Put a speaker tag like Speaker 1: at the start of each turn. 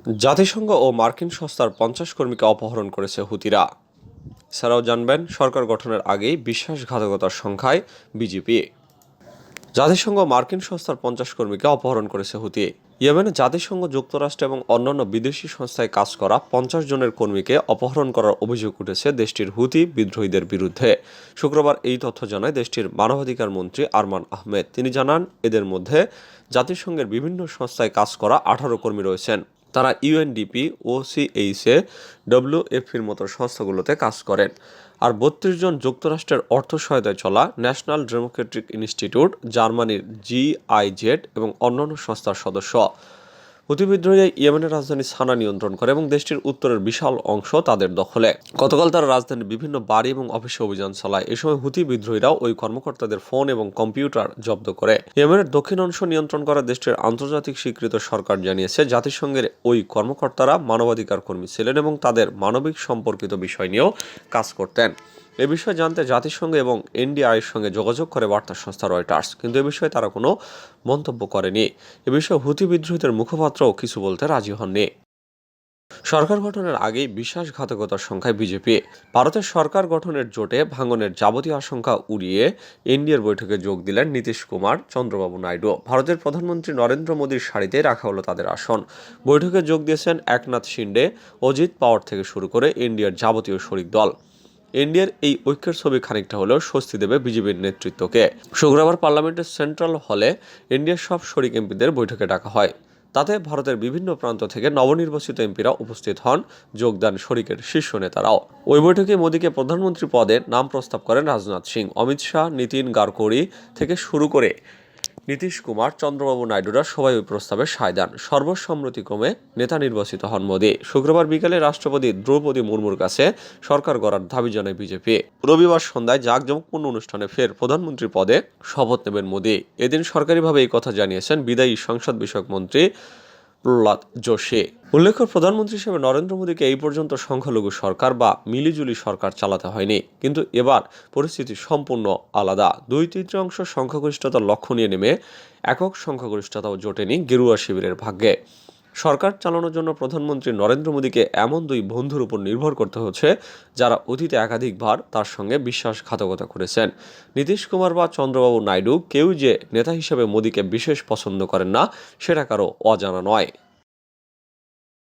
Speaker 1: জাতিসংঘ ও মার্কিন সংস্থার ৫০ কর্মীকে অপহরণ করেছে হুতিরা। এছাড়াও জানবেন সরকার গঠনের আগেই বিশ্বাসঘাতকতার সংখ্যায় বিজেপি। জাতিসংঘ মার্কিন সংস্থার ৫০ কর্মীকে অপহরণ করেছে হুতি। ইয়েমেনে জাতিসংঘ, যুক্তরাষ্ট্র এবং অন্যান্য বিদেশি সংস্থায় কাজ করা ৫০ জনের কর্মীকে অপহরণ করার অভিযোগ উঠেছে দেশটির হুতি বিদ্রোহীদের বিরুদ্ধে। শুক্রবার এই তথ্য জানায় দেশটির মানবাধিকার মন্ত্রী আরমান আহমেদ। তিনি জানান, এদের মধ্যে জাতিসংঘের বিভিন্ন সংস্থায় কাজ করা ১৮ কর্মী রয়েছেন। তারা ইউএনডিপি, ওসিএইচএ, ডব্লিউএফপির মতো সংস্থাগুলোতে কাজ করেন। আর ৩২ জন যুক্তরাষ্ট্রের অর্থ সহায়তায় চলা ন্যাশনাল ডেমোক্রেটিক ইনস্টিটিউট, জার্মানির জিআইজেড এবং অন্যান্য সংস্থার সদস্য। হুতি বিদ্রোহীরা ইয়েমেনের রাজধানী সানা নিয়ন্ত্রণ করে এবং দেশটির উত্তরের বিশাল অংশ তাদের দখলে। গতকাল তারা রাজধানীর বিভিন্ন বাড়ি এবং অফিসে অভিযান চালায়। এ সময় হুতি বিদ্রোহীরা ওই কর্মকর্তাদের ফোন এবং কম্পিউটার জব্দ করে। ইয়েমেনের দক্ষিণ অংশ নিয়ন্ত্রণ করা দেশটির আন্তর্জাতিক স্বীকৃত সরকার জানিয়েছে, জাতিসংঘের ওই কর্মকর্তারা মানবাধিকার কর্মী ছিলেন এবং তাদের মানবিক সম্পর্কিত বিষয় নিয়েও কাজ করতেন। এ বিষয়ে জানতে জাতিসংঘ এবং এনডিআইয়ের সঙ্গে যোগাযোগ করে বার্তা সংস্থা রয়টার্স, কিন্তু এ বিষয়ে তারা কোনো মন্তব্য করেনি। এ বিষয়ে হুতি বিদ্রোহীদের মুখপাত্রও কিছু বলতে রাজি হননি। সরকার গঠনের আগেই বিশ্বাসঘাতকতার সংখ্যায় বিজেপি। ভারতের সরকার গঠনের জোটে ভাঙনের যাবতীয় আশঙ্কা উড়িয়ে এনডিএর বৈঠকে যোগ দিলেন নীতিশ কুমার, চন্দ্রবাবু নাইডু। ভারতের প্রধানমন্ত্রী নরেন্দ্র মোদীর সারিতে রাখা হলো তাদের আসন। বৈঠকে যোগ দিয়েছেন একনাথ শিন্ডে, অজিত পাওয়ার থেকে শুরু করে এনডিএর যাবতীয় শরিক দল। এনডিএর এই ঐক্যের ছবি খানিকটা হলেও স্বস্তি দেবে বিজেপির নেতৃত্বকে। শুক্রবার পার্লামেন্টের সেন্ট্রাল হলে এনডিএর সব শরিক এমপিদের বৈঠকে ডাকা হয়। তাতে ভারতের বিভিন্ন প্রান্ত থেকে নবনির্বাচিত এমপিরা উপস্থিত হন, যোগদান শরিকের শীর্ষ নেতারাও। ওই বৈঠকে মোদীকে প্রধানমন্ত্রী পদে নাম প্রস্তাব করেন রাজনাথ সিং, অমিত শাহ, নীতিন গাডকারি থেকে শুরু করে নীতিশ কুমার, চন্দ্রবাবু নাইডুরা সবাই ওই প্রস্তাবে সায় দেন। সর্বসম্মতিক্রমে নেতা নির্বাচিত হন মোদী। শুক্রবার বিকেলে রাষ্ট্রপতি দ্রৌপদী মুর্মুর কাছে সরকার গড়ার দাবি জানায় বিজেপি। রবিবার সন্ধ্যায় জাঁকজমকপূর্ণ অনুষ্ঠানে ফের প্রধানমন্ত্রী পদে শপথ নেবেন মোদী। এদিন সরকারিভাবে এই কথা জানিয়েছেন বিদায়ী সংসদ বিষয়ক মন্ত্রী প্রহ্লাদ যোশী। উল্লেখ্য, প্রধানমন্ত্রী হিসেবে নরেন্দ্র মোদীকে এই পর্যন্ত সংখ্যালঘু সরকার বা মিলিজুলি সরকার চালাতে হয়নি, কিন্তু এবার পরিস্থিতি সম্পূর্ণ আলাদা। ২/৩ সংখ্যাগরিষ্ঠতার লক্ষ্য নিয়ে নেমে একক সংখ্যাগরিষ্ঠতাও জোটেনি গেরুয়া শিবিরের ভাগ্যে। সরকার চালানোর জন্য প্রধানমন্ত্রী নরেন্দ্র মোদীকে এমন দুই বন্ধুর উপর নির্ভর করতে হচ্ছে যারা অতীতে একাধিকবার তার সঙ্গে বিশ্বাসঘাতকতা করেছেন। নীতিশ কুমার বা চন্দ্রবাবু নাইডু কেউ যে নেতা হিসেবে মোদীকে বিশেষ পছন্দ করেন না, সেটা কারো অজানা নয়।